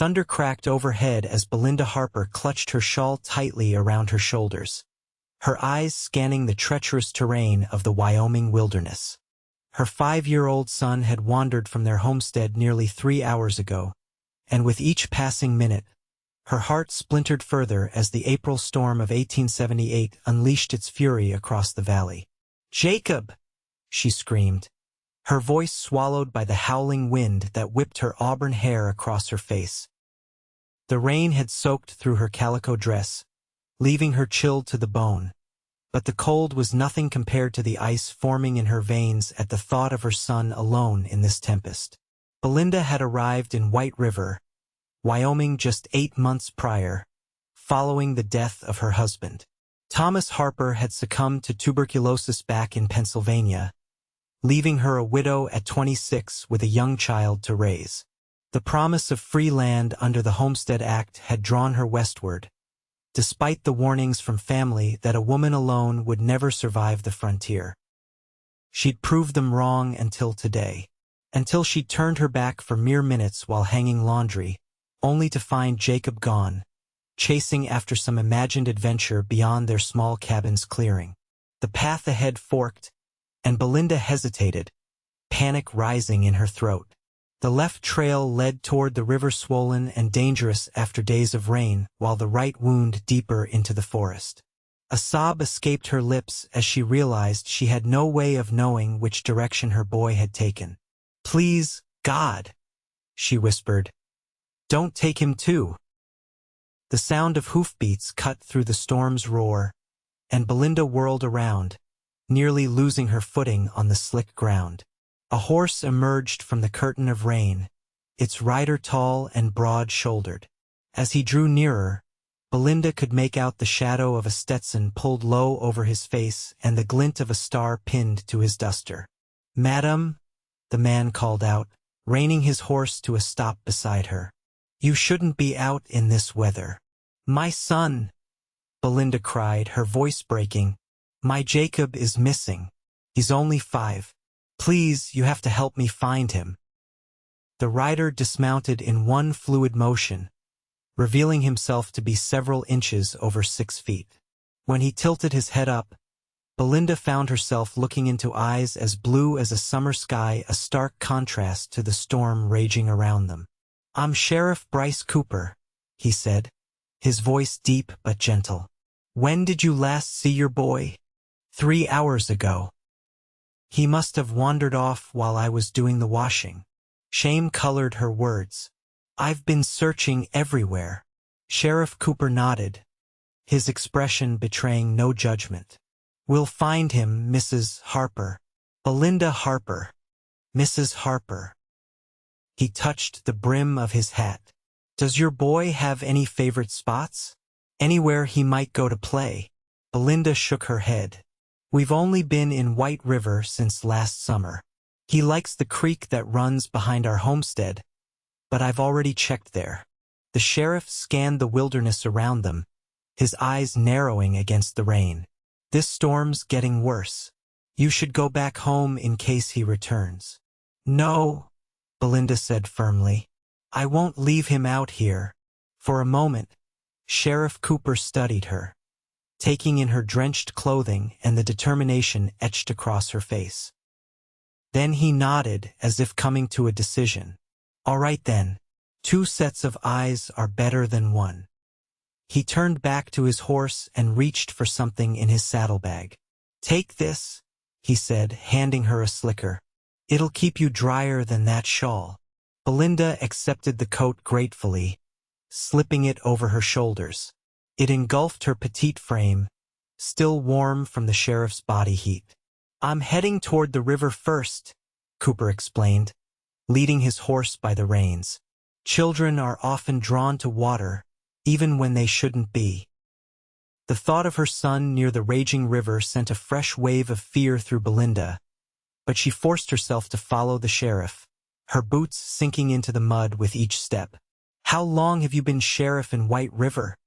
Thunder cracked overhead as Belinda Harper clutched her shawl tightly around her shoulders, her eyes scanning the treacherous terrain of the Wyoming wilderness. Her 5-year-old son had wandered from their homestead nearly 3 hours ago, and with each passing minute, her heart splintered further as the April storm of 1878 unleashed its fury across the valley. "Jacob!" she screamed, her voice swallowed by the howling wind that whipped her auburn hair across her face. The rain had soaked through her calico dress, leaving her chilled to the bone, but the cold was nothing compared to the ice forming in her veins at the thought of her son alone in this tempest. Belinda had arrived in White River, Wyoming just 8 months prior, following the death of her husband. Thomas Harper had succumbed to tuberculosis back in Pennsylvania, leaving her a widow at 26 with a young child to raise. The promise of free land under the Homestead Act had drawn her westward, despite the warnings from family that a woman alone would never survive the frontier. She'd proved them wrong until today, until she turned her back for mere minutes while hanging laundry, only to find Jacob gone, chasing after some imagined adventure beyond their small cabin's clearing. The path ahead forked, and Belinda hesitated, panic rising in her throat. The left trail led toward the river, swollen and dangerous after days of rain, while the right wound deeper into the forest. A sob escaped her lips as she realized she had no way of knowing which direction her boy had taken. "Please, God," she whispered, "don't take him too." The sound of hoofbeats cut through the storm's roar, and Belinda whirled around, nearly losing her footing on the slick ground. A horse emerged from the curtain of rain, its rider tall and broad-shouldered. As he drew nearer, Belinda could make out the shadow of a Stetson pulled low over his face and the glint of a star pinned to his duster. "Madam," the man called out, reining his horse to a stop beside her. "You shouldn't be out in this weather." "My son!" Belinda cried, her voice breaking. "My Jacob is missing. He's only 5. Please, you have to help me find him." The rider dismounted in one fluid motion, revealing himself to be several inches over 6 feet. When he tilted his head up, Belinda found herself looking into eyes as blue as a summer sky, a stark contrast to the storm raging around them. "I'm Sheriff Bryce Cooper," he said, his voice deep but gentle. "When did you last see your boy?" 3 hours ago. He must have wandered off while I was doing the washing." Shame colored her words. "I've been searching everywhere." Sheriff Cooper nodded, his expression betraying no judgment. "We'll find him, Mrs. Harper. Belinda Harper. Mrs. Harper." He touched the brim of his hat. "Does your boy have any favorite spots? Anywhere he might go to play?" Belinda shook her head. "We've only been in White River since last summer. He likes the creek that runs behind our homestead, but I've already checked there." The sheriff scanned the wilderness around them, his eyes narrowing against the rain. "This storm's getting worse. You should go back home in case he returns." "No," Belinda said firmly. "I won't leave him out here." For a moment, Sheriff Cooper studied her, taking in her drenched clothing and the determination etched across her face. Then he nodded as if coming to a decision. "All right then. 2 sets of eyes are better than 1. He turned back to his horse and reached for something in his saddlebag. "Take this," he said, handing her a slicker. "It'll keep you drier than that shawl." Belinda accepted the coat gratefully, slipping it over her shoulders. It engulfed her petite frame, still warm from the sheriff's body heat. "I'm heading toward the river first," Cooper explained, leading his horse by the reins. "Children are often drawn to water, even when they shouldn't be." The thought of her son near the raging river sent a fresh wave of fear through Belinda, but she forced herself to follow the sheriff, her boots sinking into the mud with each step. "How long have you been sheriff in White River?"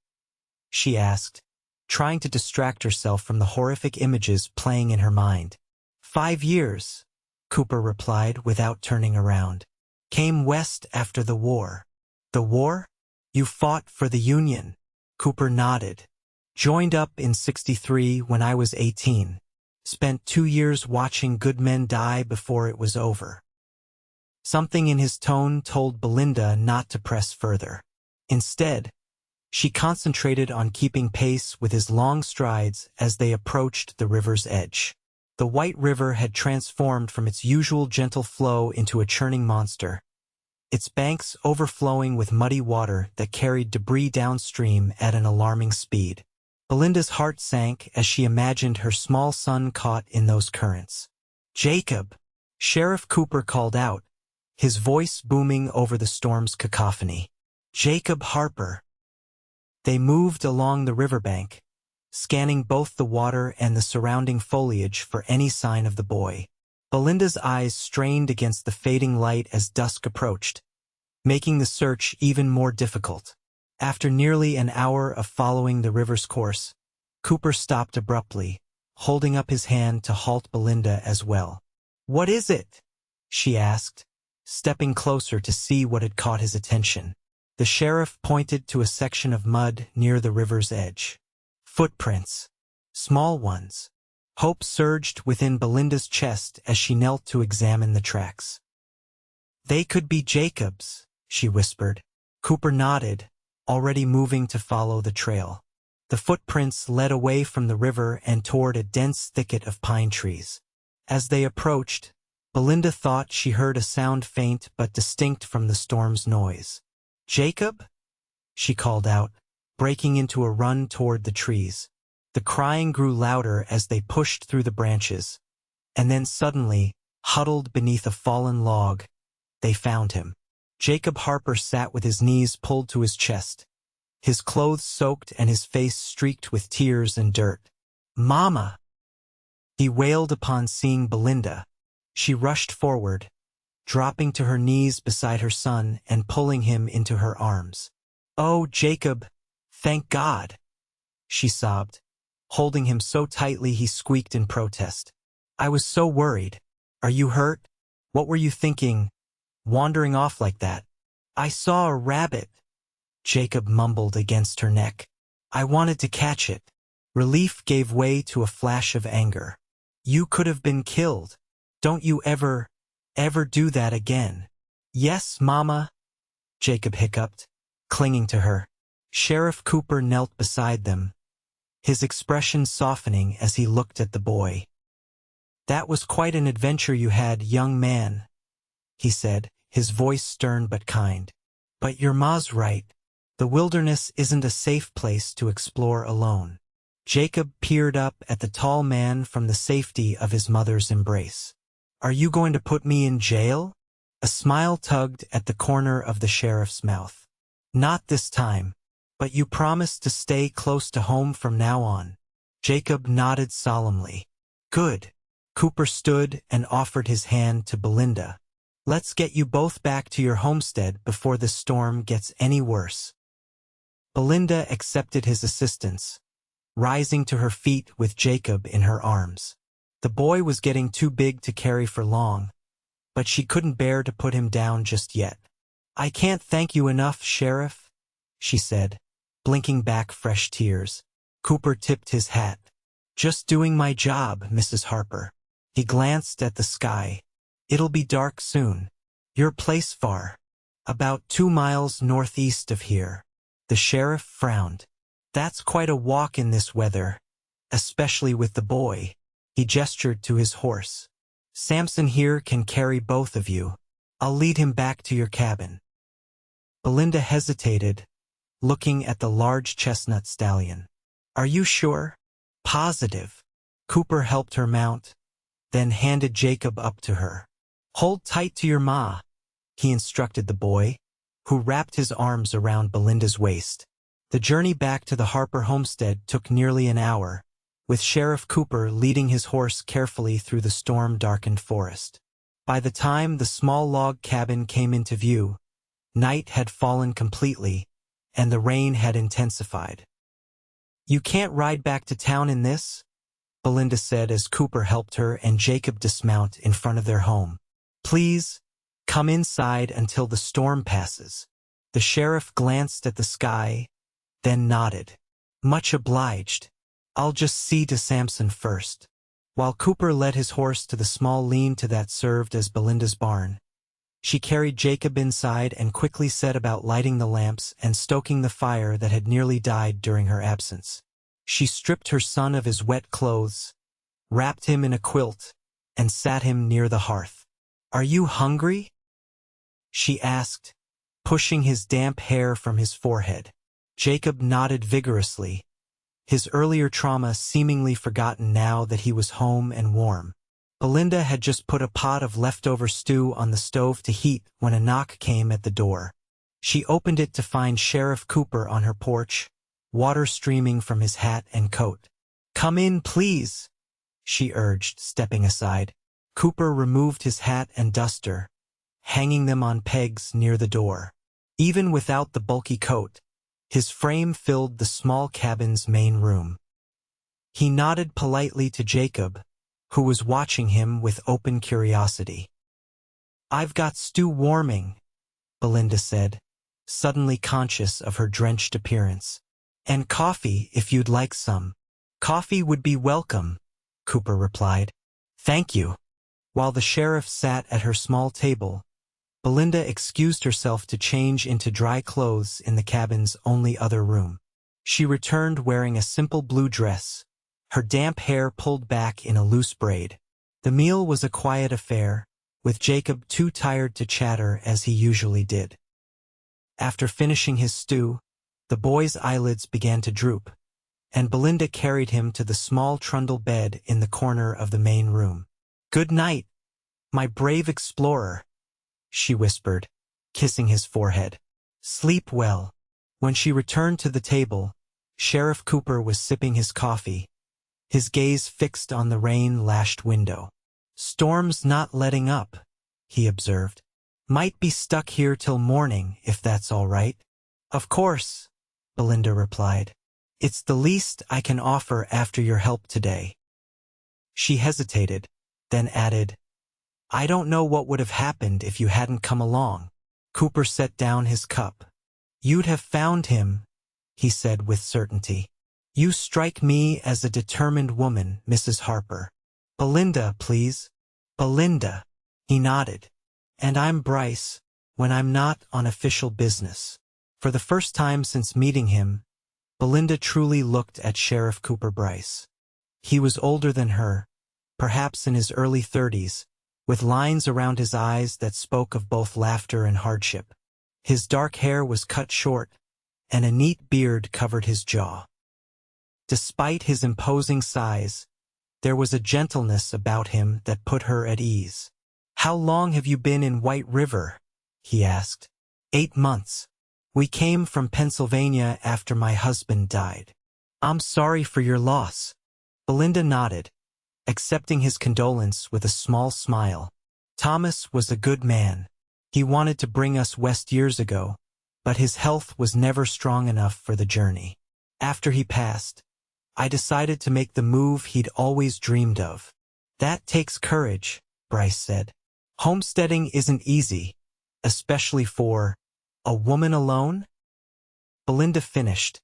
she asked, trying to distract herself from the horrific images playing in her mind. 5 years, Cooper replied without turning around. "Came west after the war." The war? You fought for the Union. Cooper nodded. Joined up in '63 when I was 18. Spent 2 years watching good men die before it was over. Something in his tone told Belinda not to press further. Instead, she concentrated on keeping pace with his long strides as they approached the river's edge. The White River had transformed from its usual gentle flow into a churning monster, its banks overflowing with muddy water that carried debris downstream at an alarming speed. Belinda's heart sank as she imagined her small son caught in those currents. "Jacob!" Sheriff Cooper called out, his voice booming over the storm's cacophony. "Jacob Harper!" They moved along the riverbank, scanning both the water and the surrounding foliage for any sign of the boy. Belinda's eyes strained against the fading light as dusk approached, making the search even more difficult. After nearly an hour of following the river's course, Cooper stopped abruptly, holding up his hand to halt Belinda as well. "What is it?" she asked, stepping closer to see what had caught his attention. The sheriff pointed to a section of mud near the river's edge. Footprints. Small ones. Hope surged within Belinda's chest as she knelt to examine the tracks. "They could be Jacob's," she whispered. Cooper nodded, already moving to follow the trail. The footprints led away from the river and toward a dense thicket of pine trees. As they approached, Belinda thought she heard a sound faint but distinct from the storm's noise. "Jacob?" she called out, breaking into a run toward the trees. The crying grew louder as they pushed through the branches, and then suddenly, huddled beneath a fallen log, they found him. Jacob Harper sat with his knees pulled to his chest, his clothes soaked and his face streaked with tears and dirt. "Mama!" he wailed upon seeing Belinda. She rushed forward, dropping to her knees beside her son and pulling him into her arms. "Oh, Jacob, thank God!" she sobbed, holding him so tightly he squeaked in protest. "I was so worried. Are you hurt? What were you thinking, wandering off like that?" "I saw a rabbit," Jacob mumbled against her neck. "I wanted to catch it." Relief gave way to a flash of anger. "You could have been killed. Don't you ever do that again." "Yes, Mama," Jacob hiccuped, clinging to her. Sheriff Cooper knelt beside them, his expression softening as he looked at the boy. "That was quite an adventure you had, young man," he said, his voice stern but kind. "But your ma's right. The wilderness isn't a safe place to explore alone." Jacob peered up at the tall man from the safety of his mother's embrace. "Are you going to put me in jail?" A smile tugged at the corner of the sheriff's mouth. "Not this time. But you promise to stay close to home from now on." Jacob nodded solemnly. "Good." Cooper stood and offered his hand to Belinda. "Let's get you both back to your homestead before the storm gets any worse." Belinda accepted his assistance, rising to her feet with Jacob in her arms. The boy was getting too big to carry for long, but she couldn't bear to put him down just yet. "I can't thank you enough, Sheriff," she said, blinking back fresh tears. Cooper tipped his hat. "Just doing my job, Mrs. Harper." He glanced at the sky. "It'll be dark soon. Your place far?" "About 2 miles northeast of here." The sheriff frowned. "That's quite a walk in this weather, especially with the boy." He gestured to his horse. "Samson here can carry both of you. I'll lead him back to your cabin." Belinda hesitated, looking at the large chestnut stallion. "Are you sure?" "Positive." Cooper helped her mount, then handed Jacob up to her. "Hold tight to your ma," he instructed the boy, who wrapped his arms around Belinda's waist. The journey back to the Harper homestead took nearly an hour, with Sheriff Cooper leading his horse carefully through the storm-darkened forest. By the time the small log cabin came into view, night had fallen completely, and the rain had intensified. "You can't ride back to town in this," Belinda said as Cooper helped her and Jacob dismount in front of their home. "Please, come inside until the storm passes." The sheriff glanced at the sky, then nodded. Much obliged. I'll just see to Samson first. While Cooper led his horse to the small lean-to that served as Belinda's barn, she carried Jacob inside and quickly set about lighting the lamps and stoking the fire that had nearly died during her absence. She stripped her son of his wet clothes, wrapped him in a quilt, and sat him near the hearth. "Are you hungry?" she asked, pushing his damp hair from his forehead. Jacob nodded vigorously, his earlier trauma seemingly forgotten now that he was home and warm. Belinda had just put a pot of leftover stew on the stove to heat when a knock came at the door. She opened it to find Sheriff Cooper on her porch, water streaming from his hat and coat. "Come in, please," she urged, stepping aside. Cooper removed his hat and duster, hanging them on pegs near the door. Even without the bulky coat, his frame filled the small cabin's main room. He nodded politely to Jacob, who was watching him with open curiosity. "I've got stew warming," Belinda said, suddenly conscious of her drenched appearance. "And coffee, if you'd like some." "Coffee would be welcome," Cooper replied. "Thank you." While the sheriff sat at her small table, Belinda excused herself to change into dry clothes in the cabin's only other room. She returned wearing a simple blue dress, her damp hair pulled back in a loose braid. The meal was a quiet affair, with Jacob too tired to chatter as he usually did. After finishing his stew, the boy's eyelids began to droop, and Belinda carried him to the small trundle bed in the corner of the main room. "Good night, my brave explorer," she whispered, kissing his forehead. "Sleep well." When she returned to the table, Sheriff Cooper was sipping his coffee, his gaze fixed on the rain-lashed window. "Storm's not letting up," he observed. "Might be stuck here till morning, if that's all right." "Of course," Belinda replied. "It's the least I can offer after your help today." She hesitated, then added, "I don't know what would have happened if you hadn't come along." Cooper set down his cup. "You'd have found him," he said with certainty. "You strike me as a determined woman, Mrs. Harper." "Belinda, please." "Belinda," he nodded. "And I'm Bryce, when I'm not on official business." For the first time since meeting him, Belinda truly looked at Sheriff Cooper Bryce. He was older than her, perhaps in his early 30s, with lines around his eyes that spoke of both laughter and hardship. His dark hair was cut short, and a neat beard covered his jaw. Despite his imposing size, there was a gentleness about him that put her at ease. "How long have you been in White River?" he asked. 8 months. We came from Pennsylvania after my husband died." "I'm sorry for your loss." Belinda nodded, accepting his condolence with a small smile. "Thomas was a good man. He wanted to bring us west years ago, but his health was never strong enough for the journey. After he passed, I decided to make the move he'd always dreamed of." "That takes courage," Bryce said. "Homesteading isn't easy, especially for a woman alone?" Belinda finished,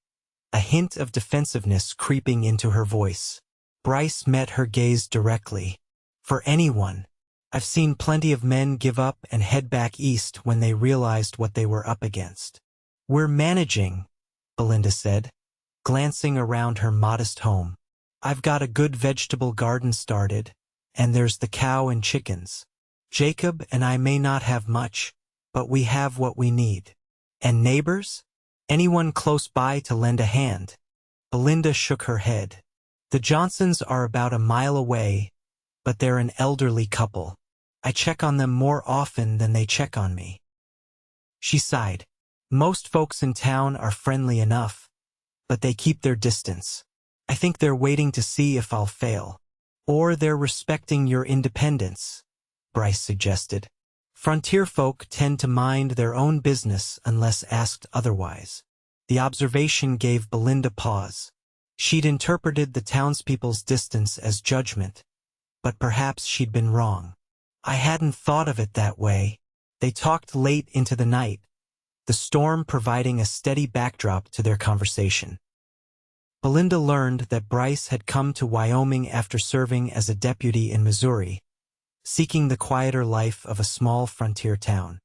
a hint of defensiveness creeping into her voice. Bryce met her gaze directly. "For anyone. I've seen plenty of men give up and head back east when they realized what they were up against." "We're managing," Belinda said, glancing around her modest home. "I've got a good vegetable garden started, and there's the cow and chickens. Jacob and I may not have much, but we have what we need." "And neighbors? Anyone close by to lend a hand?" Belinda shook her head. "The Johnsons are about a mile away, but they're an elderly couple. I check on them more often than they check on me." She sighed. "Most folks in town are friendly enough, but they keep their distance. I think they're waiting to see if I'll fail. Or they're respecting your independence," Bryce suggested. "Frontier folk tend to mind their own business unless asked otherwise." The observation gave Belinda pause. She'd interpreted the townspeople's distance as judgment, but perhaps she'd been wrong. "I hadn't thought of it that way." They talked late into the night, the storm providing a steady backdrop to their conversation. Belinda learned that Bryce had come to Wyoming after serving as a deputy in Missouri, seeking the quieter life of a small frontier town.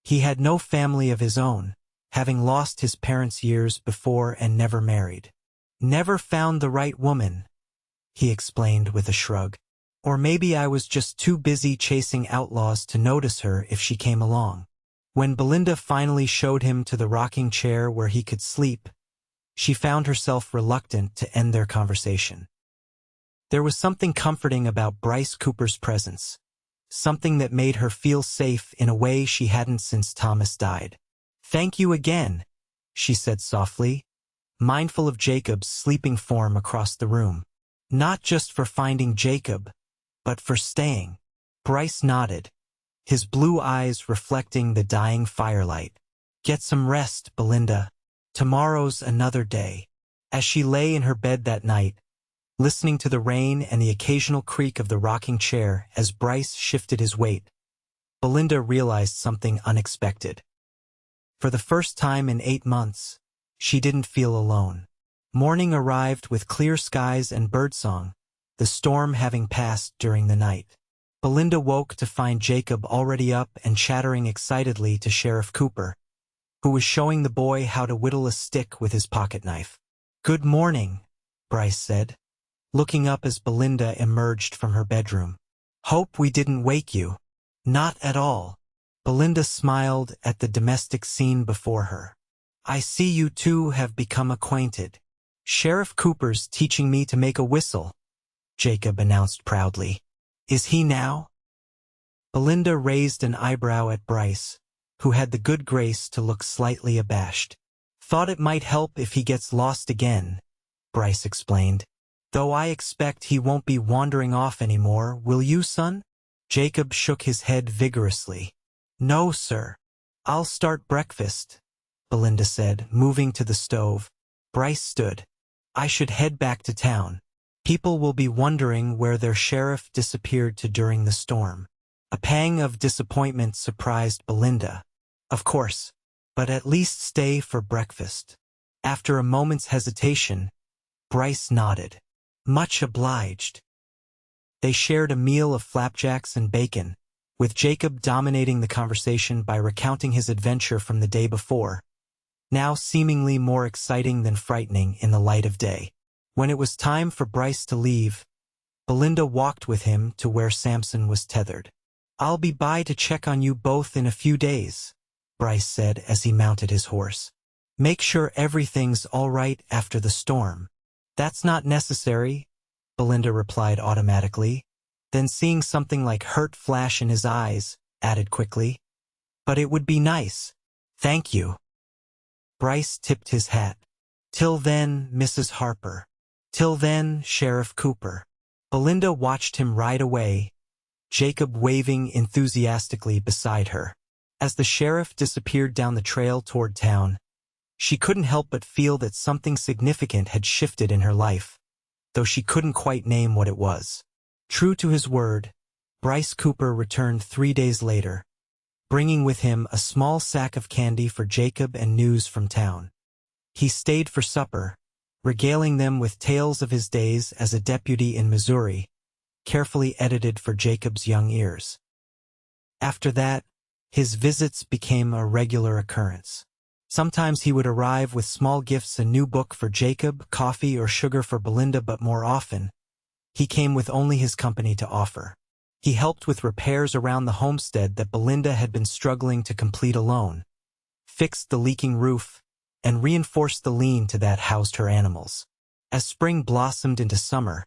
He had no family of his own, having lost his parents years before and never married. "Never found the right woman," he explained with a shrug. "Or maybe I was just too busy chasing outlaws to notice her if she came along." When Belinda finally showed him to the rocking chair where he could sleep, she found herself reluctant to end their conversation. There was something comforting about Bryce Cooper's presence, something that made her feel safe in a way she hadn't since Thomas died. "Thank you again," she said softly, mindful of Jacob's sleeping form across the room. "Not just for finding Jacob, but for staying." Bryce nodded, his blue eyes reflecting the dying firelight. "Get some rest, Belinda. Tomorrow's another day." As she lay in her bed that night, listening to the rain and the occasional creak of the rocking chair as Bryce shifted his weight, Belinda realized something unexpected. For the first time in 8 months, she didn't feel alone. Morning arrived with clear skies and birdsong, the storm having passed during the night. Belinda woke to find Jacob already up and chattering excitedly to Sheriff Cooper, who was showing the boy how to whittle a stick with his pocket knife. "Good morning," Bryce said, looking up as Belinda emerged from her bedroom. "Hope we didn't wake you." "Not at all." Belinda smiled at the domestic scene before her. "I see you two have become acquainted." "Sheriff Cooper's teaching me to make a whistle," Jacob announced proudly. "Is he now?" Belinda raised an eyebrow at Bryce, who had the good grace to look slightly abashed. "Thought it might help if he gets lost again," Bryce explained. "Though I expect he won't be wandering off anymore, will you, son?" Jacob shook his head vigorously. "No, sir. I'll start breakfast," Belinda said, moving to the stove. Bryce stood. "I should head back to town. People will be wondering where their sheriff disappeared to during the storm." A pang of disappointment surprised Belinda. "Of course, but at least stay for breakfast." After a moment's hesitation, Bryce nodded. "Much obliged." They shared a meal of flapjacks and bacon, with Jacob dominating the conversation by recounting his adventure from the day before, now seemingly more exciting than frightening in the light of day. When it was time for Bryce to leave, Belinda walked with him to where Samson was tethered. "I'll be by to check on you both in a few days," Bryce said as he mounted his horse. "Make sure everything's all right after the storm." "That's not necessary," Belinda replied automatically, then seeing something like hurt flash in his eyes, added quickly, "But it would be nice." "Thank you." Bryce tipped his hat. "Till then, Mrs. Harper." "Till then, Sheriff Cooper." Belinda watched him ride away, Jacob waving enthusiastically beside her. As the sheriff disappeared down the trail toward town, she couldn't help but feel that something significant had shifted in her life, though she couldn't quite name what it was. True to his word, Bryce Cooper returned 3 days later, bringing with him a small sack of candy for Jacob and news from town. He stayed for supper, regaling them with tales of his days as a deputy in Missouri, carefully edited for Jacob's young ears. After that, his visits became a regular occurrence. Sometimes he would arrive with small gifts, a new book for Jacob, coffee or sugar for Belinda, but more often, he came with only his company to offer. He helped with repairs around the homestead that Belinda had been struggling to complete alone, fixed the leaking roof, and reinforced the lean to that housed her animals. As spring blossomed into summer,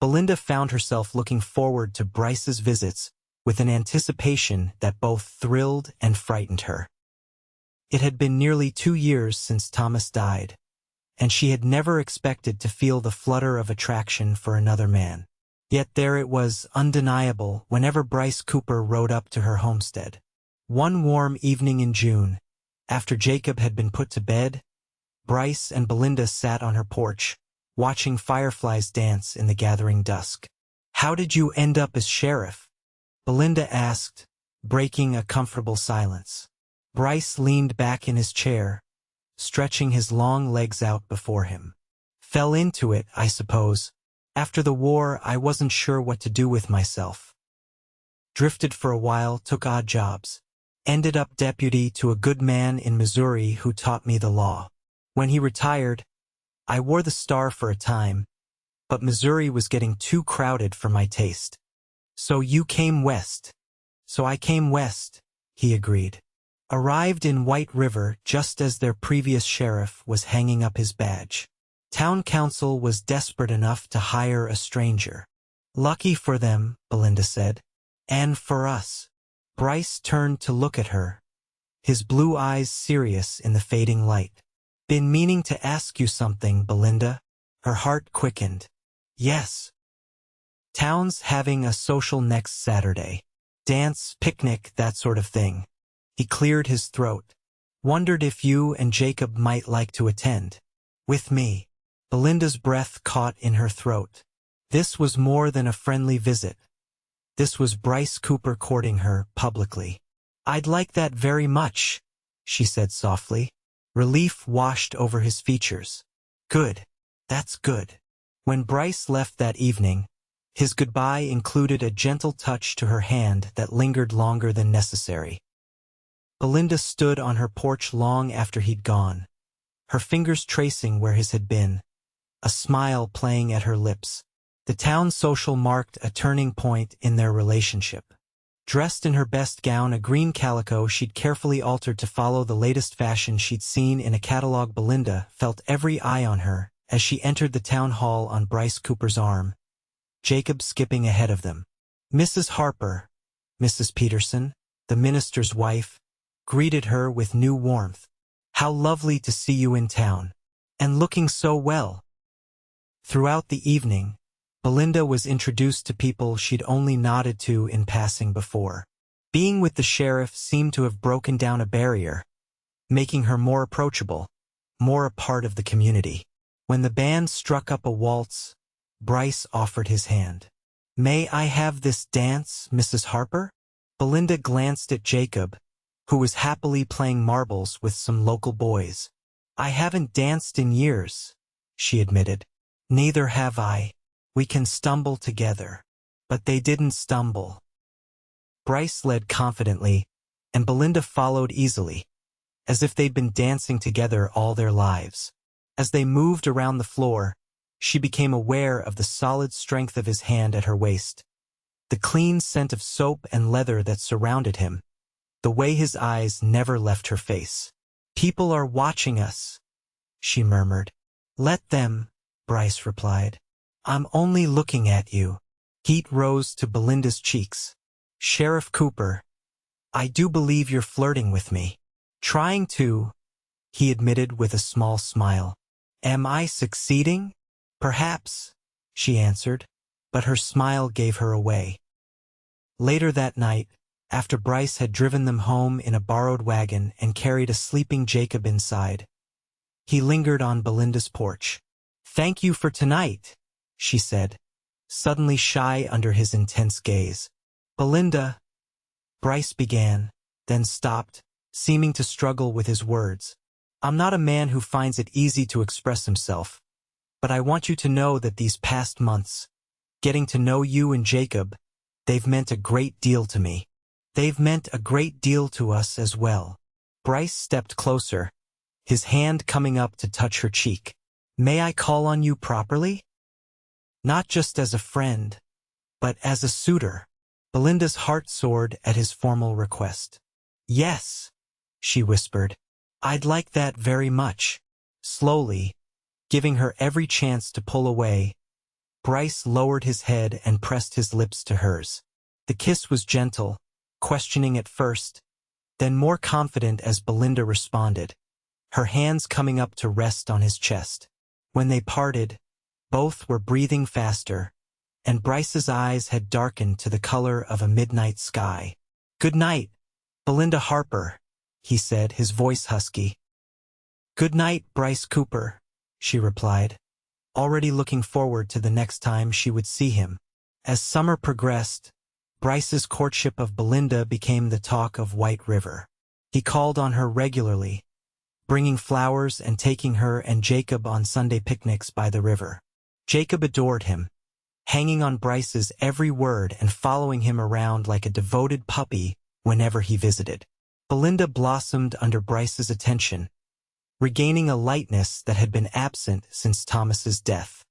Belinda found herself looking forward to Bryce's visits with an anticipation that both thrilled and frightened her. It had been nearly 2 years since Thomas died, and she had never expected to feel the flutter of attraction for another man. Yet there it was, undeniable, whenever Bryce Cooper rode up to her homestead. One warm evening in June, after Jacob had been put to bed, Bryce and Belinda sat on her porch, watching fireflies dance in the gathering dusk. "How did you end up as sheriff?" Belinda asked, breaking a comfortable silence. Bryce leaned back in his chair, stretching his long legs out before him. Fell into it, I suppose. After the war, I wasn't sure what to do with myself. Drifted for a while, took odd jobs. Ended up deputy to a good man in Missouri who taught me the law. When he retired, I wore the star for a time, but Missouri was getting too crowded for my taste. So you came west. So I came west, he agreed. Arrived in White River just as their previous sheriff was hanging up his badge. Town council was desperate enough to hire a stranger. Lucky for them, Belinda said. And for us. Bryce turned to look at her, his blue eyes serious in the fading light. Been meaning to ask you something, Belinda. Her heart quickened. Yes. Town's having a social next Saturday. Dance, picnic, that sort of thing. He cleared his throat. Wondered if you and Jacob might like to attend. With me. Belinda's breath caught in her throat. This was more than a friendly visit. This was Bryce Cooper courting her publicly. I'd like that very much, she said softly. Relief washed over his features. Good. That's good. When Bryce left that evening, his goodbye included a gentle touch to her hand that lingered longer than necessary. Belinda stood on her porch long after he'd gone, her fingers tracing where his had been, a smile playing at her lips. The town social marked a turning point in their relationship. Dressed in her best gown, a green calico she'd carefully altered to follow the latest fashion she'd seen in a catalog, Belinda felt every eye on her as she entered the town hall on Bryce Cooper's arm, Jacob skipping ahead of them. Mrs. Harper, Mrs. Peterson, the minister's wife, greeted her with new warmth. How lovely to see you in town. And looking so well. Throughout the evening, Belinda was introduced to people she'd only nodded to in passing before. Being with the sheriff seemed to have broken down a barrier, making her more approachable, more a part of the community. When the band struck up a waltz, Bryce offered his hand. May I have this dance, Mrs. Harper? Belinda glanced at Jacob, who was happily playing marbles with some local boys. I haven't danced in years, she admitted. Neither have I. We can stumble together. But they didn't stumble. Bryce led confidently, and Belinda followed easily, as if they'd been dancing together all their lives. As they moved around the floor, she became aware of the solid strength of his hand at her waist, the clean scent of soap and leather that surrounded him, the way his eyes never left her face. People are watching us, she murmured. Let them, Bryce replied. I'm only looking at you. Heat rose to Belinda's cheeks. Sheriff Cooper, I do believe you're flirting with me. Trying to, he admitted with a small smile. Am I succeeding? Perhaps, she answered, but her smile gave her away. Later that night, after Bryce had driven them home in a borrowed wagon and carried a sleeping Jacob inside, he lingered on Belinda's porch. Thank you for tonight, she said, suddenly shy under his intense gaze. Belinda, Bryce began, then stopped, seeming to struggle with his words. I'm not a man who finds it easy to express himself, but I want you to know that these past months, getting to know you and Jacob, they've meant a great deal to me. They've meant a great deal to us as well. Bryce stepped closer, his hand coming up to touch her cheek. May I call on you properly? Not just as a friend, but as a suitor. Belinda's heart soared at his formal request. Yes, she whispered. I'd like that very much. Slowly, giving her every chance to pull away, Bryce lowered his head and pressed his lips to hers. The kiss was gentle, questioning at first, then more confident as Belinda responded, her hands coming up to rest on his chest. When they parted, both were breathing faster, and Bryce's eyes had darkened to the color of a midnight sky. Good night, Belinda Harper, he said, his voice husky. Good night, Bryce Cooper, she replied, already looking forward to the next time she would see him. As summer progressed, Bryce's courtship of Belinda became the talk of White River. He called on her regularly, bringing flowers and taking her and Jacob on Sunday picnics by the river. Jacob adored him, hanging on Bryce's every word and following him around like a devoted puppy whenever he visited. Belinda blossomed under Bryce's attention, regaining a lightness that had been absent since Thomas's death.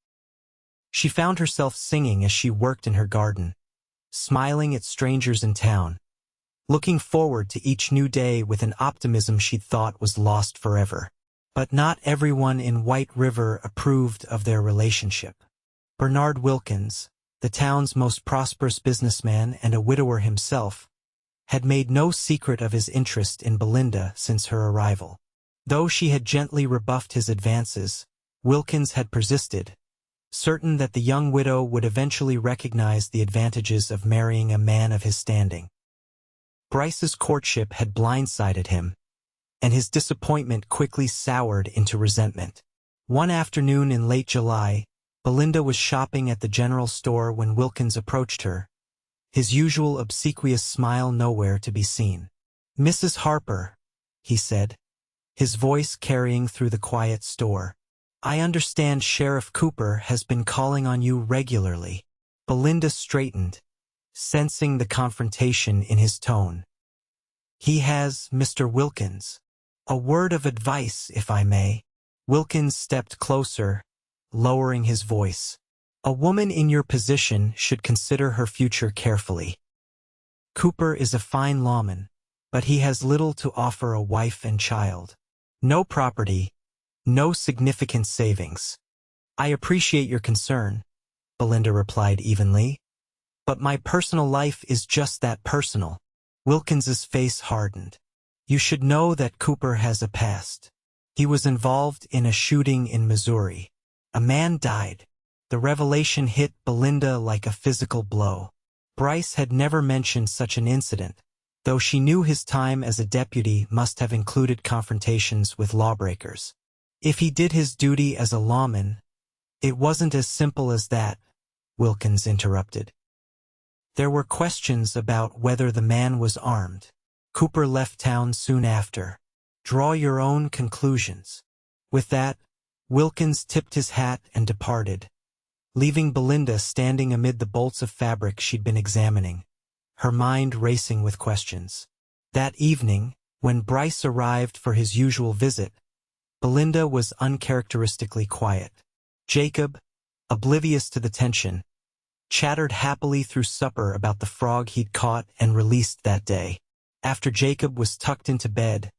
She found herself singing as she worked in her garden, smiling at strangers in town, looking forward to each new day with an optimism she'd thought was lost forever. But not everyone in White River approved of their relationship. Bernard Wilkins, the town's most prosperous businessman and a widower himself, had made no secret of his interest in Belinda since her arrival. Though she had gently rebuffed his advances, Wilkins had persisted, certain that the young widow would eventually recognize the advantages of marrying a man of his standing. Bryce's courtship had blindsided him, and his disappointment quickly soured into resentment. One afternoon in late July, Belinda was shopping at the general store when Wilkins approached her, his usual obsequious smile nowhere to be seen. "Mrs. Harper," he said, his voice carrying through the quiet store. "I understand Sheriff Cooper has been calling on you regularly." Belinda straightened, sensing the confrontation in his tone. "He has, Mr. Wilkins. A word of advice, if I may." Wilkins stepped closer, lowering his voice. "A woman in your position should consider her future carefully. Cooper is a fine lawman, but he has little to offer a wife and child. No property, no significant savings." "I appreciate your concern," Belinda replied evenly, "but my personal life is just that personal." Wilkins's face hardened. "You should know that Cooper has a past. He was involved in a shooting in Missouri. A man died." The revelation hit Belinda like a physical blow. Bryce had never mentioned such an incident, though she knew his time as a deputy must have included confrontations with lawbreakers. If he did his duty as a lawman, it wasn't as simple as that, Wilkins interrupted. There were questions about whether the man was armed. Cooper left town soon after. Draw your own conclusions. With that, Wilkins tipped his hat and departed, leaving Belinda standing amid the bolts of fabric she'd been examining, her mind racing with questions. That evening, when Bryce arrived for his usual visit, Belinda was uncharacteristically quiet. Jacob, oblivious to the tension, chattered happily through supper about the frog he'd caught and released that day. After Jacob was tucked into bed,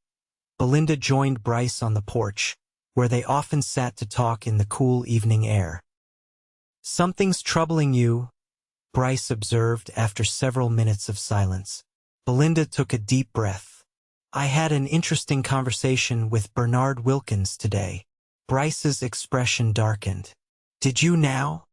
Belinda joined Bryce on the porch, where they often sat to talk in the cool evening air. "Something's troubling you," Bryce observed after several minutes of silence. Belinda took a deep breath. "I had an interesting conversation with Bernard Wilkins today." Bryce's expression darkened. "Did you now?"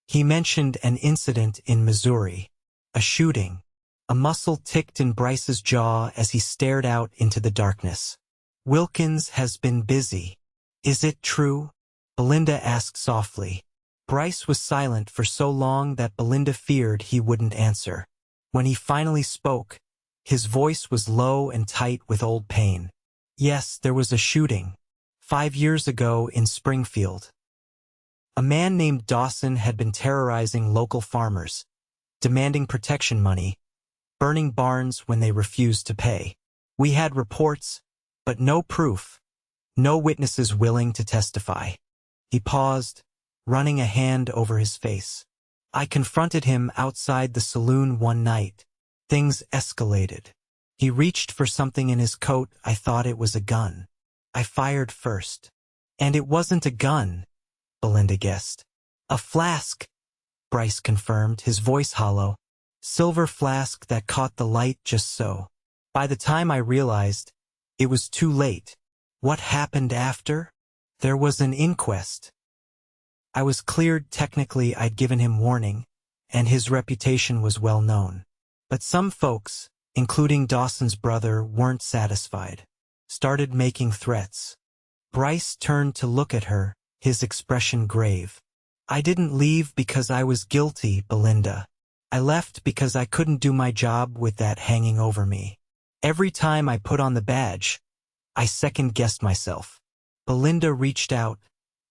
"He mentioned an incident in Missouri. A shooting." A muscle ticked in Bryce's jaw as he stared out into the darkness. "Wilkins has been busy. Is it true?" Belinda asked softly. Bryce was silent for so long that Belinda feared he wouldn't answer. When he finally spoke, his voice was low and tight with old pain. "Yes, there was a shooting. 5 years ago in Springfield. A man named Dawson had been terrorizing local farmers, demanding protection money, burning barns when they refused to pay. We had reports, but no proof, no witnesses willing to testify." He paused, running a hand over his face. "I confronted him outside the saloon one night. Things escalated. He reached for something in his coat. I thought it was a gun. I fired first. And it wasn't a gun," Belinda guessed. "A flask," Bryce confirmed, his voice hollow. "Silver flask that caught the light just so. By the time I realized, it was too late." "What happened after?" "There was an inquest. I was cleared. Technically, I'd given him warning, and his reputation was well known. But some folks, including Dawson's brother, weren't satisfied. Started making threats." Bryce turned to look at her, his expression grave. "I didn't leave because I was guilty, Belinda. I left because I couldn't do my job with that hanging over me. Every time I put on the badge, I second-guessed myself. Belinda reached out,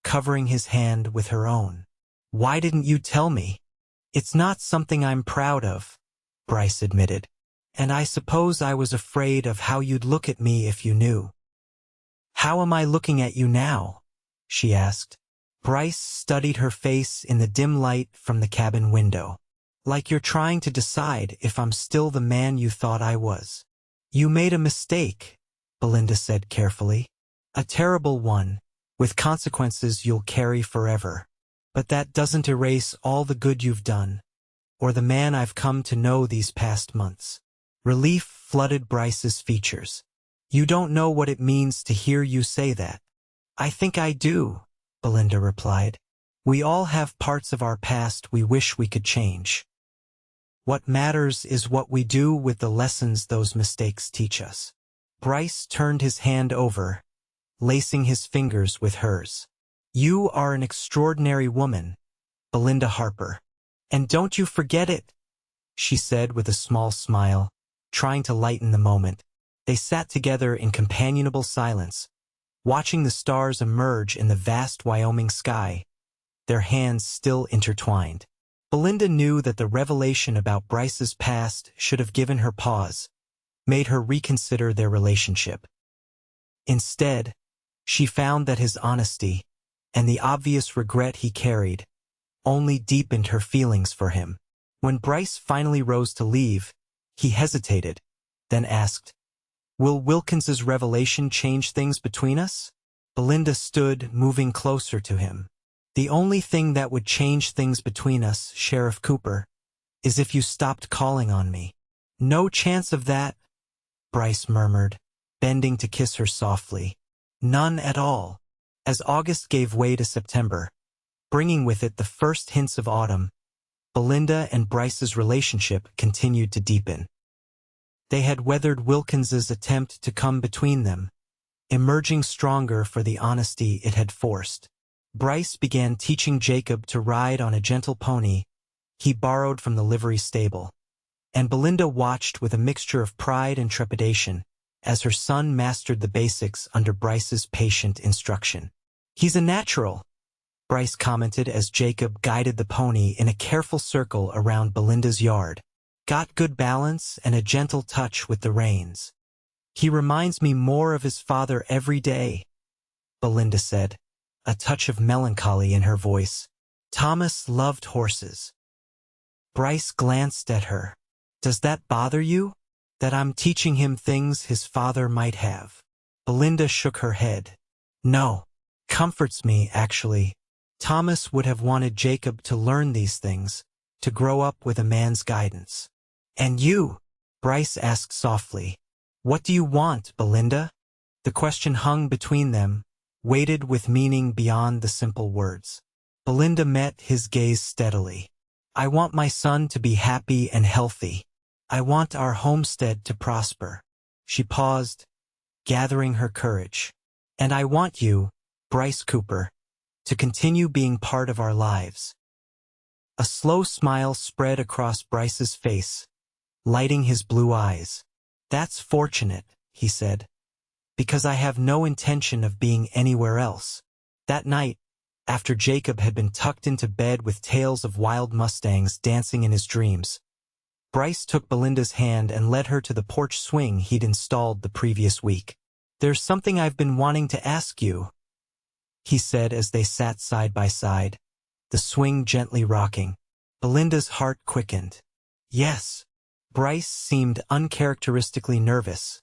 covering his hand with her own. Why didn't you tell me? It's not something I'm proud of, Bryce admitted. And I suppose I was afraid of how you'd look at me if you knew. How am I looking at you now? She asked. Bryce studied her face in the dim light from the cabin window. Like you're trying to decide if I'm still the man you thought I was. You made a mistake, Belinda said carefully. A terrible one, with consequences you'll carry forever. But that doesn't erase all the good you've done, or the man I've come to know these past months. Relief flooded Bryce's features. You don't know what it means to hear you say that. I think I do, Belinda replied. We all have parts of our past we wish we could change. What matters is what we do with the lessons those mistakes teach us. Bryce turned his hand over, lacing his fingers with hers. You are an extraordinary woman, Belinda Harper. And don't you forget it, she said with a small smile, trying to lighten the moment. They sat together in companionable silence, watching the stars emerge in the vast Wyoming sky, their hands still intertwined. Belinda knew that the revelation about Bryce's past should have given her pause, made her reconsider their relationship. Instead, she found that his honesty, and the obvious regret he carried, only deepened her feelings for him. When Bryce finally rose to leave, he hesitated, then asked, Will Wilkins's revelation change things between us? Belinda stood, moving closer to him. The only thing that would change things between us, Sheriff Cooper, is if you stopped calling on me. No chance of that, Bryce murmured, bending to kiss her softly. None at all. As August gave way to September, bringing with it the first hints of autumn, Belinda and Bryce's relationship continued to deepen. They had weathered Wilkins's attempt to come between them, emerging stronger for the honesty it had forced. Bryce began teaching Jacob to ride on a gentle pony he borrowed from the livery stable, and Belinda watched with a mixture of pride and trepidation as her son mastered the basics under Bryce's patient instruction. He's a natural, Bryce commented as Jacob guided the pony in a careful circle around Belinda's yard. Got good balance and a gentle touch with the reins. He reminds me more of his father every day, Belinda said, a touch of melancholy in her voice. Thomas loved horses. Bryce glanced at her. Does that bother you? That I'm teaching him things his father might have? Belinda shook her head. No. Comforts me, actually. Thomas would have wanted Jacob to learn these things, to grow up with a man's guidance. And you? Bryce asked softly. What do you want, Belinda? The question hung between them, weighted with meaning beyond the simple words. Belinda met his gaze steadily. I want my son to be happy and healthy. I want our homestead to prosper. She paused, gathering her courage. And I want you, Bryce Cooper, to continue being part of our lives. A slow smile spread across Bryce's face, lighting his blue eyes. That's fortunate, he said, because I have no intention of being anywhere else. That night, after Jacob had been tucked into bed with tales of wild mustangs dancing in his dreams, Bryce took Belinda's hand and led her to the porch swing he'd installed the previous week. There's something I've been wanting to ask you, he said as they sat side by side, the swing gently rocking. Belinda's heart quickened. Yes. Bryce seemed uncharacteristically nervous,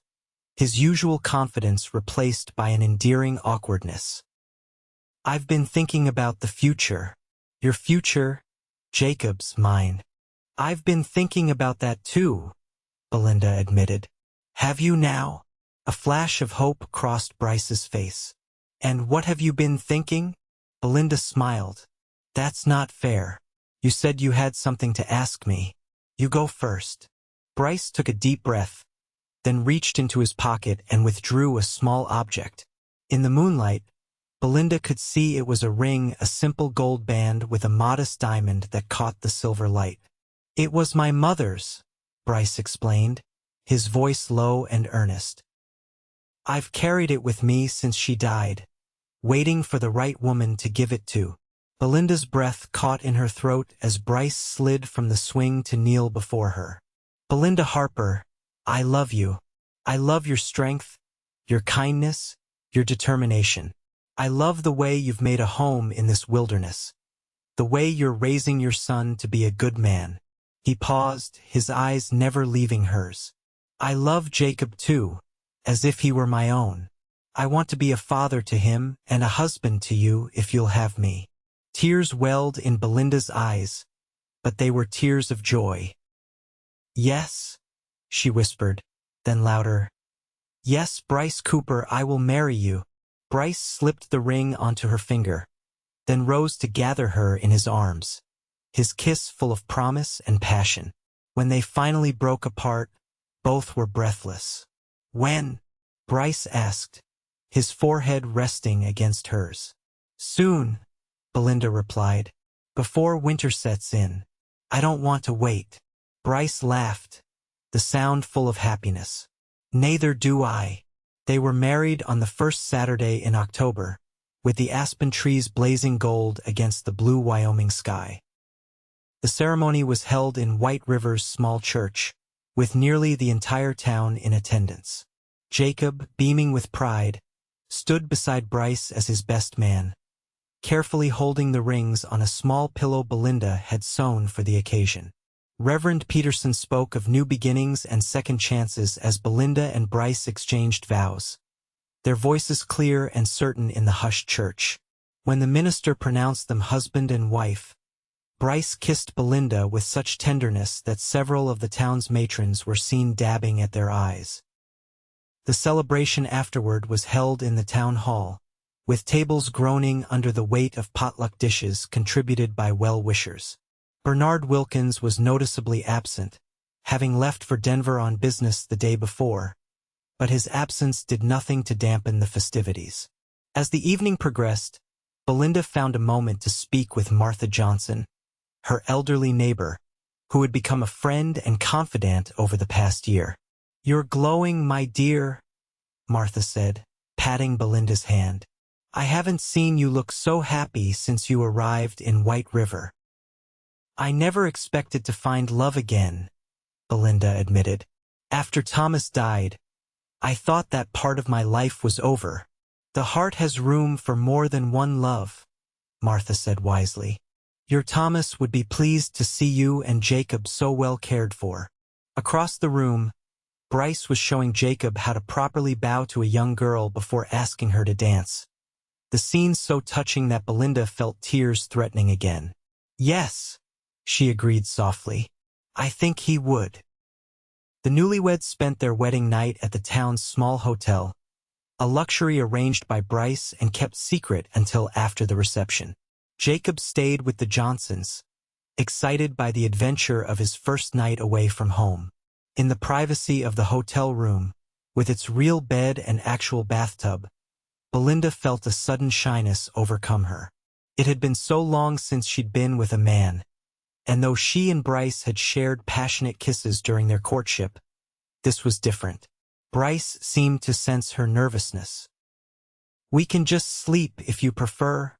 his usual confidence replaced by an endearing awkwardness. I've been thinking about the future. Your future, Jacob's, mine. I've been thinking about that too, Belinda admitted. Have you now? A flash of hope crossed Bryce's face. And what have you been thinking? Belinda smiled. That's not fair. You said you had something to ask me. You go first. Bryce took a deep breath, then reached into his pocket and withdrew a small object. In the moonlight, Belinda could see it was a ring, a simple gold band with a modest diamond that caught the silver light. It was my mother's, Bryce explained, his voice low and earnest. "I've carried it with me since she died, waiting for the right woman to give it to." Belinda's breath caught in her throat as Bryce slid from the swing to kneel before her. "Belinda Harper, I love you. I love your strength, your kindness, your determination. I love the way you've made a home in this wilderness, the way you're raising your son to be a good man." He paused, his eyes never leaving hers. "I love Jacob too, as if he were my own. I want to be a father to him and a husband to you if you'll have me." Tears welled in Belinda's eyes, but they were tears of joy. "Yes," she whispered, then louder. "Yes, Bryce Cooper, I will marry you." Bryce slipped the ring onto her finger, then rose to gather her in his arms, his kiss full of promise and passion. When they finally broke apart, both were breathless. "When?" Bryce asked, his forehead resting against hers. "Soon," Belinda replied. "Before winter sets in. I don't want to wait." Bryce laughed, the sound full of happiness. "Neither do I." They were married on the first Saturday in October, with the aspen trees blazing gold against the blue Wyoming sky. The ceremony was held in White River's small church, with nearly the entire town in attendance. Jacob, beaming with pride, stood beside Bryce as his best man, carefully holding the rings on a small pillow Belinda had sewn for the occasion. Reverend Peterson spoke of new beginnings and second chances as Belinda and Bryce exchanged vows, their voices clear and certain in the hushed church. When the minister pronounced them husband and wife, Bryce kissed Belinda with such tenderness that several of the town's matrons were seen dabbing at their eyes. The celebration afterward was held in the town hall, with tables groaning under the weight of potluck dishes contributed by well-wishers. Bernard Wilkins was noticeably absent, having left for Denver on business the day before, but his absence did nothing to dampen the festivities. As the evening progressed, Belinda found a moment to speak with Martha Johnson, her elderly neighbor, who had become a friend and confidant over the past year. "You're glowing, my dear," Martha said, patting Belinda's hand. "I haven't seen you look so happy since you arrived in White River." "I never expected to find love again," Belinda admitted. "After Thomas died, I thought that part of my life was over." "The heart has room for more than one love," Martha said wisely. "Your Thomas would be pleased to see you and Jacob so well cared for." Across the room, Bryce was showing Jacob how to properly bow to a young girl before asking her to dance, the scene so touching that Belinda felt tears threatening again. "Yes," she agreed softly. "I think he would." The newlyweds spent their wedding night at the town's small hotel, a luxury arranged by Bryce and kept secret until after the reception. Jacob stayed with the Johnsons, excited by the adventure of his first night away from home. In the privacy of the hotel room, with its real bed and actual bathtub, Belinda felt a sudden shyness overcome her. It had been so long since she'd been with a man, and though she and Bryce had shared passionate kisses during their courtship, this was different. Bryce seemed to sense her nervousness. "We can just sleep if you prefer,"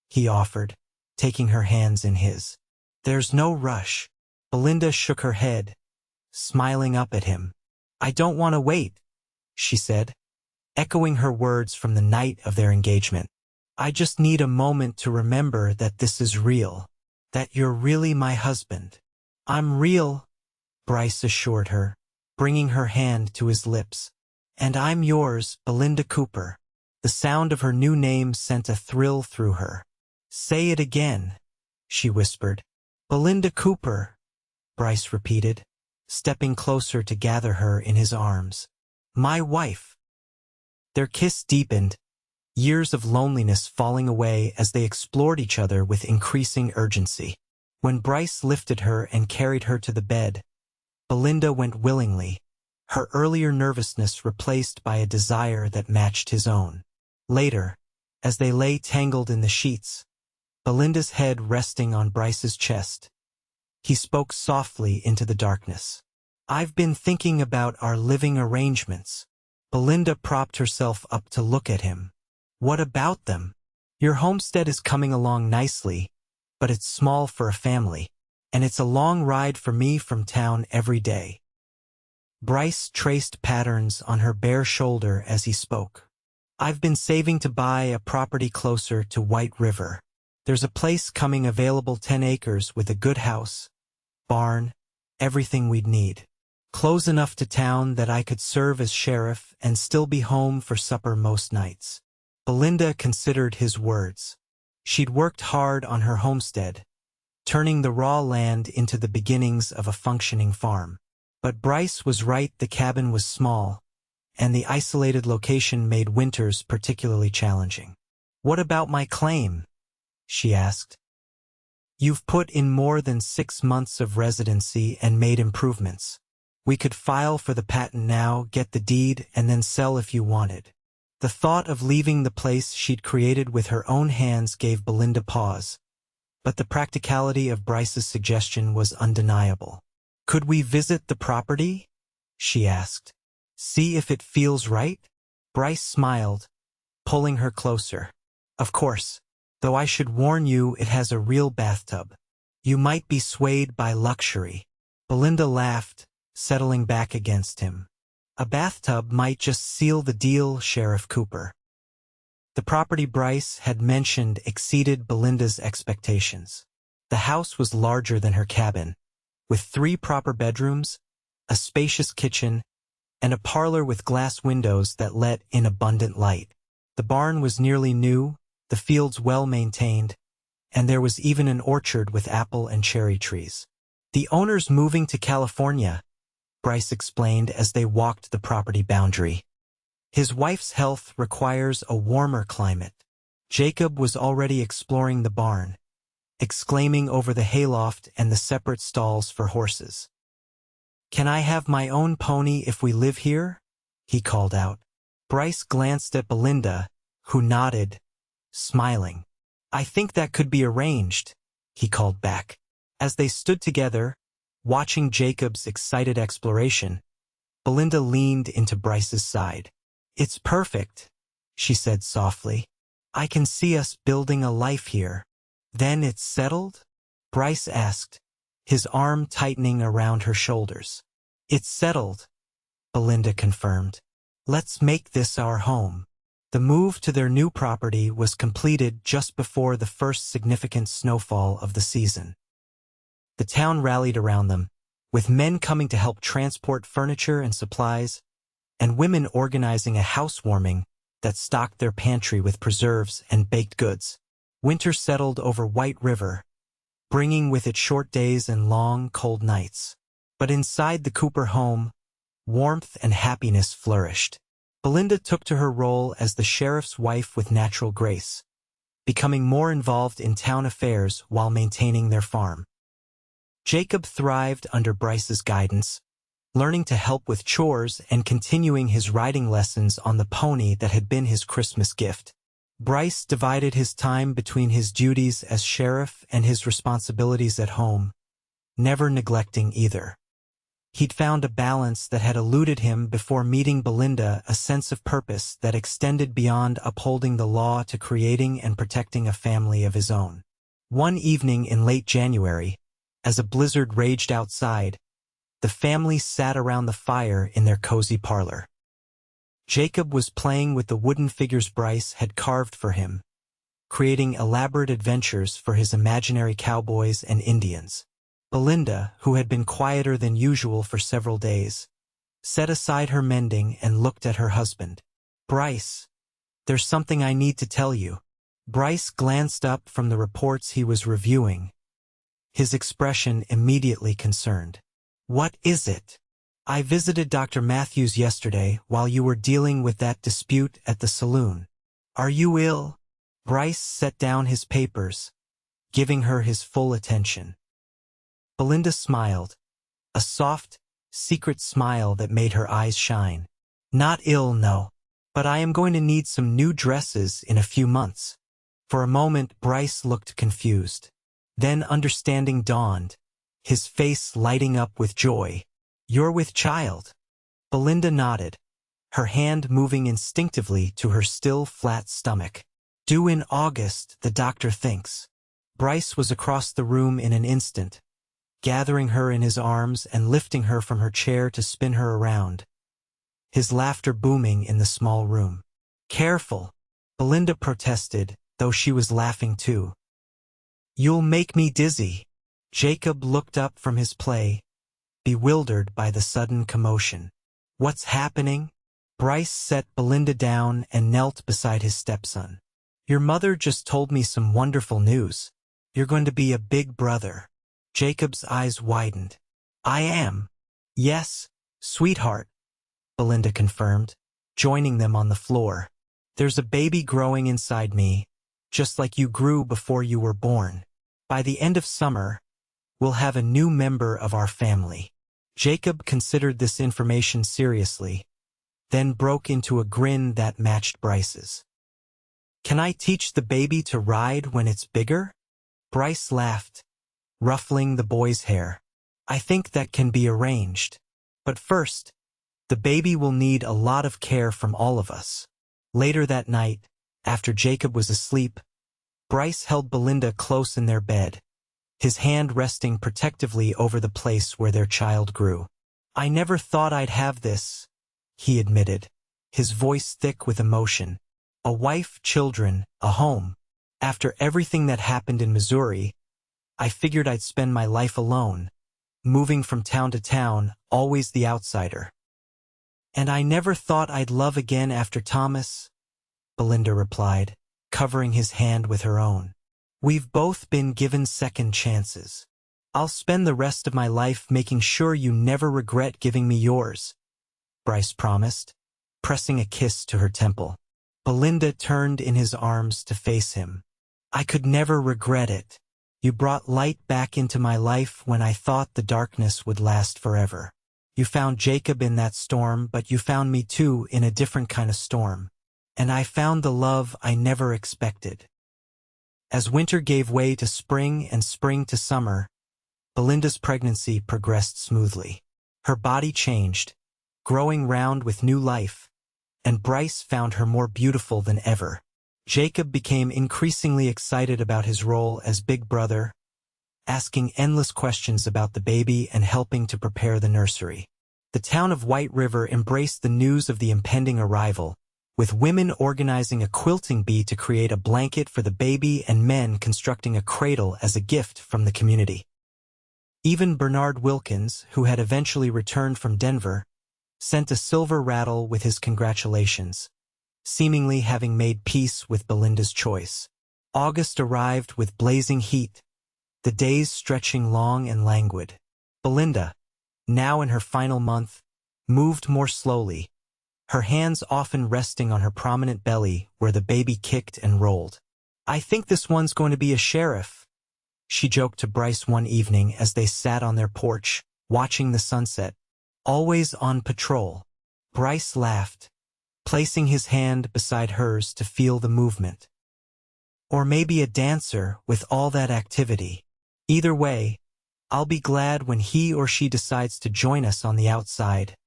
he offered, taking her hands in his. "There's no rush." Belinda shook her head, smiling up at him. "I don't want to wait," she said, echoing her words from the night of their engagement. "I just need a moment to remember that this is real, that you're really my husband." "I'm real," Bryce assured her, bringing her hand to his lips. "And I'm yours, Belinda Cooper." The sound of her new name sent a thrill through her. "Say it again," she whispered. "Belinda Cooper," Bryce repeated, stepping closer to gather her in his arms. "My wife." Their kiss deepened, years of loneliness falling away as they explored each other with increasing urgency. When Bryce lifted her and carried her to the bed, Belinda went willingly, her earlier nervousness replaced by a desire that matched his own. Later, as they lay tangled in the sheets, Belinda's head resting on Bryce's chest, he spoke softly into the darkness. I've been thinking about our living arrangements. Belinda propped herself up to look at him. What about them? Your homestead is coming along nicely, but it's small for a family, and it's a long ride for me from town every day. Bryce traced patterns on her bare shoulder as he spoke. I've been saving to buy a property closer to White River. There's a place coming available 10 acres with a good house, barn, everything we'd need. Close enough to town that I could serve as sheriff and still be home for supper most nights. Belinda considered his words. She'd worked hard on her homestead, turning the raw land into the beginnings of a functioning farm. But Bryce was right, the cabin was small, and the isolated location made winters particularly challenging. What about my claim? She asked. You've put in more than 6 months of residency and made improvements. We could file for the patent now, get the deed, and then sell if you wanted. The thought of leaving the place she'd created with her own hands gave Belinda pause, but the practicality of Bryce's suggestion was undeniable. Could we visit the property? She asked. See if it feels right? Bryce smiled, pulling her closer. Of course, though I should warn you it has a real bathtub. You might be swayed by luxury. Belinda laughed, settling back against him. A bathtub might just seal the deal, Sheriff Cooper. The property Bryce had mentioned exceeded Belinda's expectations. The house was larger than her cabin, with 3 proper bedrooms, a spacious kitchen, and a parlor with glass windows that let in abundant light. The barn was nearly new, the fields well maintained, and there was even an orchard with apple and cherry trees. The owner's moving to California, Bryce explained as they walked the property boundary. His wife's health requires a warmer climate. Jacob was already exploring the barn, exclaiming over the hayloft and the separate stalls for horses. Can I have my own pony if we live here? He called out. Bryce glanced at Belinda, who nodded, smiling. I think that could be arranged, he called back. As they stood together, watching Jacob's excited exploration, Belinda leaned into Bryce's side. It's perfect, she said softly. I can see us building a life here. Then it's settled? Bryce asked, his arm tightening around her shoulders. It's settled, Belinda confirmed. Let's make this our home. The move to their new property was completed just before the first significant snowfall of the season. The town rallied around them, with men coming to help transport furniture and supplies, and women organizing a housewarming that stocked their pantry with preserves and baked goods. Winter settled over White River, bringing with it short days and long, cold nights. But inside the Cooper home, warmth and happiness flourished. Belinda took to her role as the sheriff's wife with natural grace, becoming more involved in town affairs while maintaining their farm. Jacob thrived under Bryce's guidance, learning to help with chores and continuing his riding lessons on the pony that had been his Christmas gift. Bryce divided his time between his duties as sheriff and his responsibilities at home, never neglecting either. He'd found a balance that had eluded him before meeting Belinda, a sense of purpose that extended beyond upholding the law to creating and protecting a family of his own. One evening in late January, as a blizzard raged outside, the family sat around the fire in their cozy parlor. Jacob was playing with the wooden figures Bryce had carved for him, creating elaborate adventures for his imaginary cowboys and Indians. Belinda, who had been quieter than usual for several days, set aside her mending and looked at her husband. Bryce, there's something I need to tell you. Bryce glanced up from the reports he was reviewing, his expression immediately concerned. What is it? I visited Dr. Matthews yesterday while you were dealing with that dispute at the saloon. Are you ill? Bryce set down his papers, giving her his full attention. Belinda smiled, a soft, secret smile that made her eyes shine. Not ill, no, but I am going to need some new dresses in a few months. For a moment, Bryce looked confused. Then understanding dawned, his face lighting up with joy. You're with child. Belinda nodded, her hand moving instinctively to her still flat stomach. Due in August, the doctor thinks. Bryce was across the room in an instant, gathering her in his arms and lifting her from her chair to spin her around, his laughter booming in the small room. Careful, Belinda protested, though she was laughing too. You'll make me dizzy. Jacob looked up from his play, bewildered by the sudden commotion. What's happening? Bryce set Belinda down and knelt beside his stepson. Your mother just told me some wonderful news. You're going to be a big brother. Jacob's eyes widened. I am. Yes, sweetheart, Belinda confirmed, joining them on the floor. There's a baby growing inside me, just like you grew before you were born. By the end of summer, we'll have a new member of our family. Jacob considered this information seriously, then broke into a grin that matched Bryce's. Can I teach the baby to ride when it's bigger? Bryce laughed, ruffling the boy's hair. I think that can be arranged. But first, the baby will need a lot of care from all of us. Later that night, after Jacob was asleep, Bryce held Belinda close in their bed, his hand resting protectively over the place where their child grew. I never thought I'd have this, he admitted, his voice thick with emotion. A wife, children, a home. After everything that happened in Missouri, I figured I'd spend my life alone, moving from town to town, always the outsider. And I never thought I'd love again after Thomas, Belinda replied, covering his hand with her own. We've both been given second chances. I'll spend the rest of my life making sure you never regret giving me yours, Bryce promised, pressing a kiss to her temple. Belinda turned in his arms to face him. I could never regret it. You brought light back into my life when I thought the darkness would last forever. You found Jacob in that storm, but you found me too in a different kind of storm. And I found the love I never expected. As winter gave way to spring and spring to summer, Belinda's pregnancy progressed smoothly. Her body changed, growing round with new life, and Bryce found her more beautiful than ever. Jacob became increasingly excited about his role as big brother, asking endless questions about the baby and helping to prepare the nursery. The town of White River embraced the news of the impending arrival, with women organizing a quilting bee to create a blanket for the baby and men constructing a cradle as a gift from the community. Even Bernard Wilkins, who had eventually returned from Denver, sent a silver rattle with his congratulations, seemingly having made peace with Belinda's choice. August arrived with blazing heat, the days stretching long and languid. Belinda, now in her final month, moved more slowly, her hands often resting on her prominent belly where the baby kicked and rolled. I think this one's going to be a sheriff, she joked to Bryce one evening as they sat on their porch, watching the sunset. Always on patrol. Bryce laughed, placing his hand beside hers to feel the movement. Or maybe a dancer with all that activity. Either way, I'll be glad when he or she decides to join us on the outside,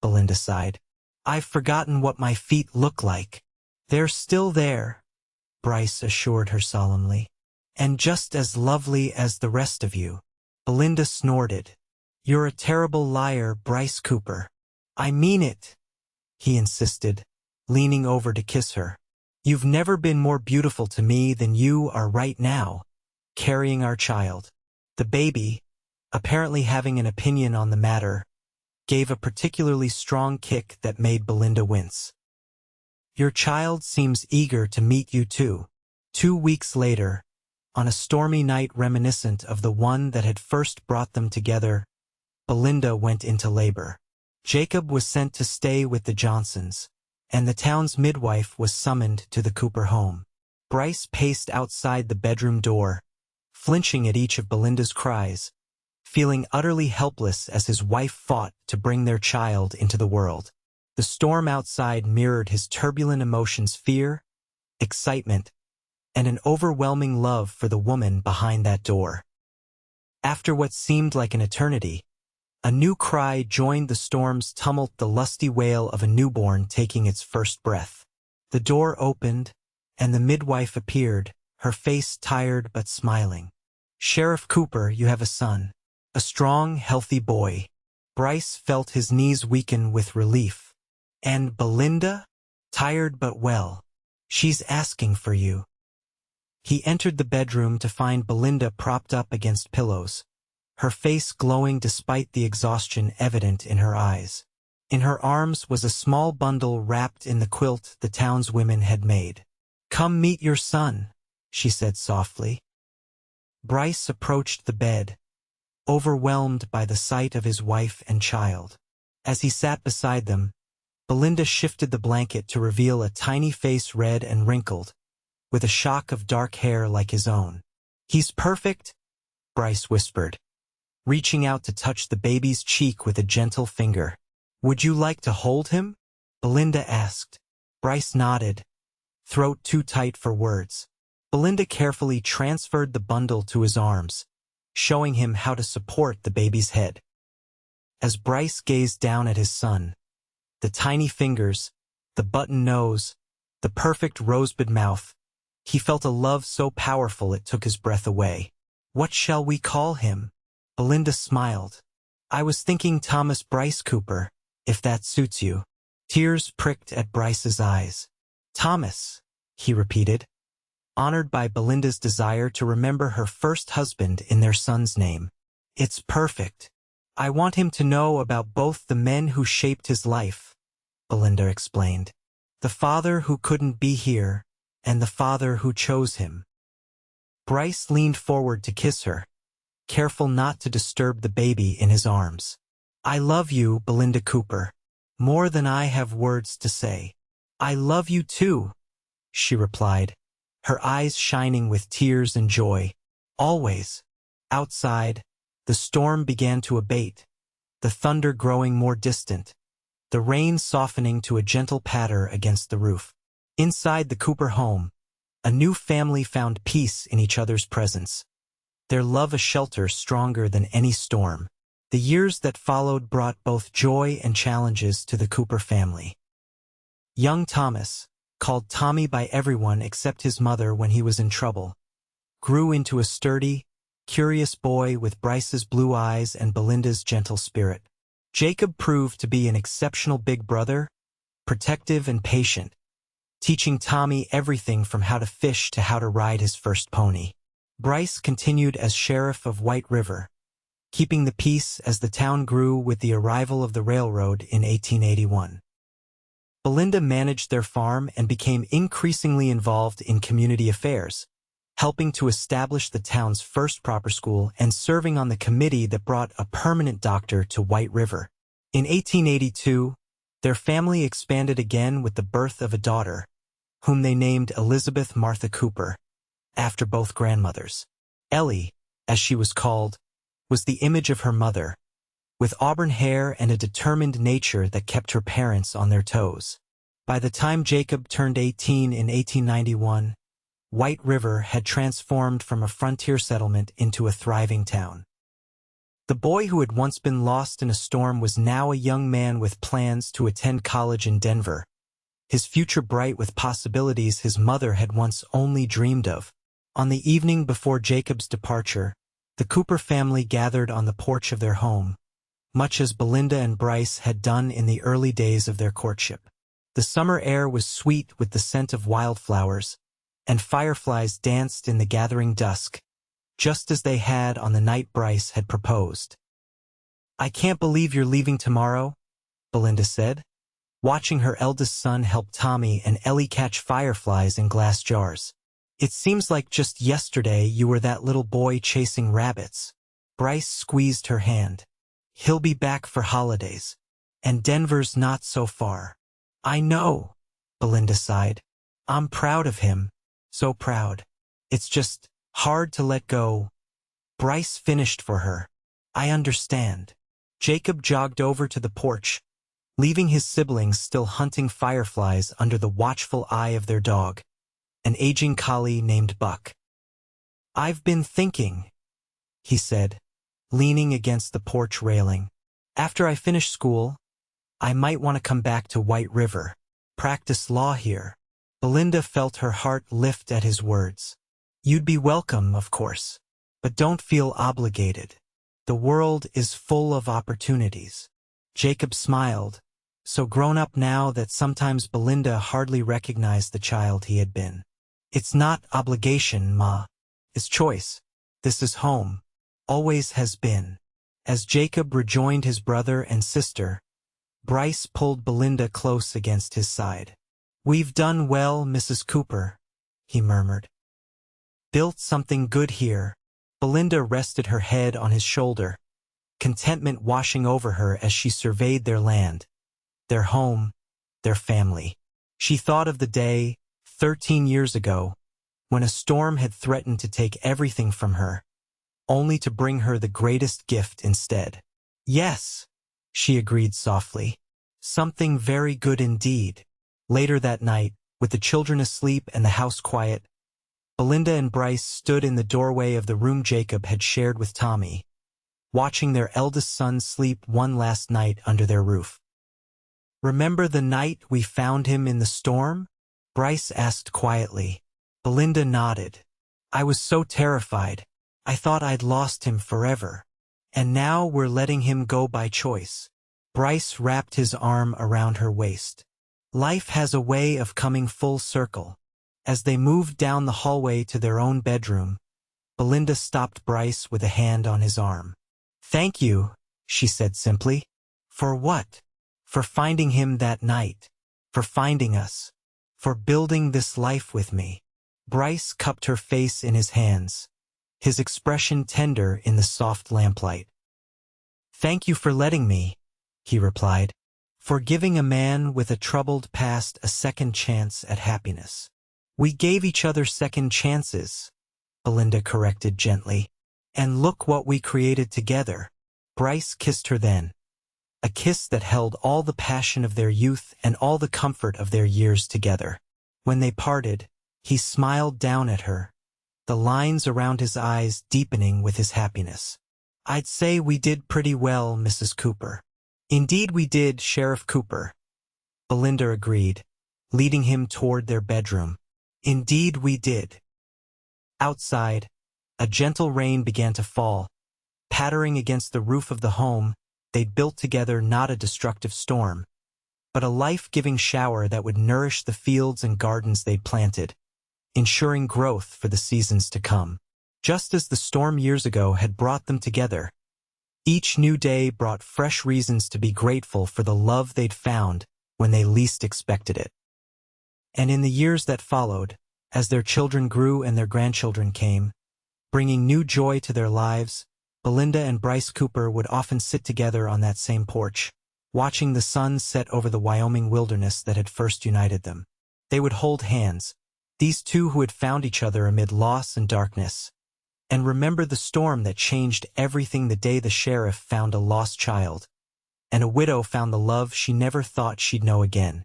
Belinda sighed. I've forgotten what my feet look like. They're still there, Bryce assured her solemnly. And just as lovely as the rest of you. Belinda snorted. You're a terrible liar, Bryce Cooper. I mean it, he insisted, leaning over to kiss her. You've never been more beautiful to me than you are right now, carrying our child. The baby, apparently having an opinion on the matter, gave a particularly strong kick that made Belinda wince. Your child seems eager to meet you too. 2 weeks later, on a stormy night reminiscent of the one that had first brought them together, Belinda went into labor. Jacob was sent to stay with the Johnsons, and the town's midwife was summoned to the Cooper home. Bryce paced outside the bedroom door, flinching at each of Belinda's cries, feeling utterly helpless as his wife fought to bring their child into the world. The storm outside mirrored his turbulent emotions: fear, excitement, and an overwhelming love for the woman behind that door. After what seemed like an eternity, A new cry joined the storm's tumult, the lusty wail of a newborn taking its first breath. The door opened, and the midwife appeared, her face tired but smiling. "Sheriff Cooper, you have a son. A strong, healthy boy." Bryce felt his knees weaken with relief. "And Belinda? Tired but well. She's asking for you." He entered the bedroom to find Belinda propped up against pillows, her face glowing despite the exhaustion evident in her eyes. In her arms was a small bundle wrapped in the quilt the townswomen had made. "Come meet your son," she said softly. Bryce approached the bed, overwhelmed by the sight of his wife and child. As he sat beside them, Belinda shifted the blanket to reveal a tiny face red and wrinkled, with a shock of dark hair like his own. "He's perfect," Bryce whispered, reaching out to touch the baby's cheek with a gentle finger. "Would you like to hold him?" Belinda asked. Bryce nodded, throat too tight for words. Belinda carefully transferred the bundle to his arms, showing him how to support the baby's head. As Bryce gazed down at his son, the tiny fingers, the button nose, the perfect rosebud mouth, he felt a love so powerful it took his breath away. "What shall we call him?" Belinda smiled. "I was thinking Thomas Bryce Cooper, if that suits you." Tears pricked at Bryce's eyes. "Thomas," he repeated, honored by Belinda's desire to remember her first husband in their son's name. "It's perfect. I want him to know about both the men who shaped his life," Belinda explained. "The father who couldn't be here, and the father who chose him." Bryce leaned forward to kiss her, careful not to disturb the baby in his arms. "I love you, Belinda Cooper, more than I have words to say." "I love you too," she replied, her eyes shining with tears and joy. "Always." Outside, the storm began to abate, the thunder growing more distant, the rain softening to a gentle patter against the roof. Inside the Cooper home, a new family found peace in each other's presence, their love a shelter stronger than any storm. The years that followed brought both joy and challenges to the Cooper family. Young Thomas, called Tommy by everyone except his mother when he was in trouble, grew into a sturdy, curious boy with Bryce's blue eyes and Belinda's gentle spirit. Jacob proved to be an exceptional big brother, protective and patient, teaching Tommy everything from how to fish to how to ride his first pony. Bryce continued as sheriff of White River, keeping the peace as the town grew with the arrival of the railroad in 1881. Belinda managed their farm and became increasingly involved in community affairs, helping to establish the town's first proper school and serving on the committee that brought a permanent doctor to White River. In 1882, their family expanded again with the birth of a daughter, whom they named Elizabeth Martha Cooper, after both grandmothers. Ellie, as she was called, was the image of her mother, with auburn hair and a determined nature that kept her parents on their toes. By the time Jacob turned 18 in 1891, White River had transformed from a frontier settlement into a thriving town. The boy who had once been lost in a storm was now a young man with plans to attend college in Denver, his future bright with possibilities his mother had once only dreamed of. On the evening before Jacob's departure, the Cooper family gathered on the porch of their home, much as Belinda and Bryce had done in the early days of their courtship. The summer air was sweet with the scent of wildflowers, and fireflies danced in the gathering dusk, just as they had on the night Bryce had proposed. "I can't believe you're leaving tomorrow," Belinda said, watching her eldest son help Tommy and Ellie catch fireflies in glass jars. "It seems like just yesterday you were that little boy chasing rabbits." Bryce squeezed her hand. "He'll be back for holidays, and Denver's not so far." "I know," Belinda sighed. "I'm proud of him, so proud. It's just hard to let go." Bryce finished for her. "I understand." Jacob jogged over to the porch, leaving his siblings still hunting fireflies under the watchful eye of their dog, an aging collie named Buck. "I've been thinking," he said, leaning against the porch railing. After I finish school, I might want to come back to White River, practice law here. Belinda felt her heart lift at his words. You'd be welcome, of course, but don't feel obligated. The world is full of opportunities. Jacob smiled, so grown up now that sometimes Belinda hardly recognized the child he had been. It's not obligation, Ma. It's choice. This is home. Always has been. As Jacob rejoined his brother and sister, Bryce pulled Belinda close against his side. We've done well, Mrs. Cooper, he murmured. Built something good here. Belinda rested her head on his shoulder, contentment washing over her as she surveyed their land, their home, their family. She thought of the day, 13 years ago, when a storm had threatened to take everything from her, only to bring her the greatest gift instead. Yes, she agreed softly. Something very good indeed. Later that night, with the children asleep and the house quiet, Belinda and Bryce stood in the doorway of the room Jacob had shared with Tommy, watching their eldest son sleep one last night under their roof. Remember the night we found him in the storm? Bryce asked quietly. Belinda nodded. I was so terrified. I thought I'd lost him forever. And now we're letting him go by choice. Bryce wrapped his arm around her waist. Life has a way of coming full circle. As they moved down the hallway to their own bedroom, Belinda stopped Bryce with a hand on his arm. Thank you, she said simply. For what? For finding him that night. For finding us. For building this life with me. Bryce cupped her face in his hands, his expression tender in the soft lamplight. Thank you for letting me, he replied. For giving a man with a troubled past a second chance at happiness. We gave each other second chances, Belinda corrected gently. And look what we created together. Bryce kissed her then. A kiss that held all the passion of their youth and all the comfort of their years together. When they parted, he smiled down at her, the lines around his eyes deepening with his happiness. I'd say we did pretty well, Mrs. Cooper. Indeed we did, Sheriff Cooper. Belinda agreed, leading him toward their bedroom. Indeed we did. Outside, a gentle rain began to fall, pattering against the roof of the home they'd built together, not a destructive storm, but a life-giving shower that would nourish the fields and gardens they'd planted, ensuring growth for the seasons to come. Just as the storm years ago had brought them together, each new day brought fresh reasons to be grateful for the love they'd found when they least expected it. And in the years that followed, as their children grew and their grandchildren came, bringing new joy to their lives, Belinda and Bryce Cooper would often sit together on that same porch, watching the sun set over the Wyoming wilderness that had first united them. They would hold hands, these two who had found each other amid loss and darkness, and remember the storm that changed everything, the day the sheriff found a lost child, and a widow found the love she never thought she'd know again.